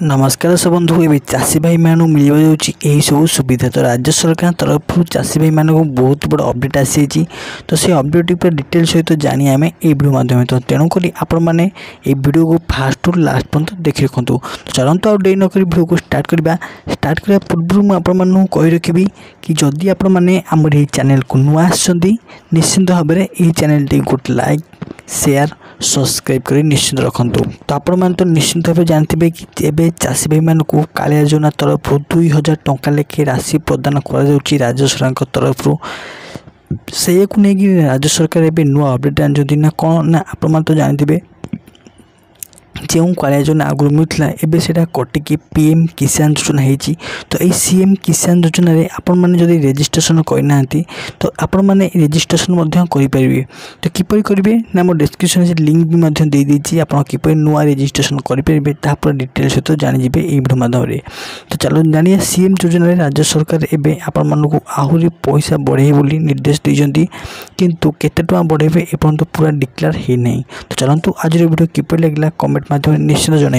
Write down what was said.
नमस्कार सब बंधु ए चाषी भाई मान मिल यही सब सुविधा तो राज्य सरकार तरफ चाषी भाई मान बहुत बड़ अपडेट आसी तो से अपडेट पर डिटेल सहित जानी आम ये वीडियो माध्यम तो तेणुक आपण मैंने ये वीडियो को फास्ट रु लास्ट पर्यंत देखी रखु तो चलते आउ डे नक वीडियो को स्टार्ट करने पूर्व मुझे कही रखी कि जदि आपण मैंने आम चैनल को नुआ आसछंती निश्चिंत भाव में यही चैनल टी गोटे लाइक शेयर सब्सक्राइब कर निश्चिंत रखु तो आपण मैंने तो निश्चिंत भाव जानते कि एवं चाषी भाई मान को कालिया योजना तरफ 2000 टंका लेखे राशि प्रदान कर राज्य सरकार तरफ से नहीं राज्य सरकार एवं नुआ अपडेट आनी ना कौन ना आप तो जानते जो कालिया योजना आगुरी मिलता एवं से कटिकी पीएम किसान योजना होती तो ये सीएम किसान योजना आपण मैंने जब रेजिस्ट्रेशन करना तो आपण मैंने रेजिस्ट्रेशन करेंगे तो किपर करेंगे ना मो डिस्क्रिप्शन से लिंक भी दे देती आप किपर नुआ रेजिस्ट्रेशन करेंगे तापर डिटेल सहित जानीजे ये वीडियो माध्यम तो चलो जानिए सीएम योजना राज्य सरकार एवं आपण मानक आहरी पैसा बढ़े बोली निर्देश देते किंतु केते टका बढ़ेबे एपर्यंत पूरा डिक्लेयर है नहीं तो चलतु आज वीडियो किपर लगे कमेंट माध्यम निश्चित जन।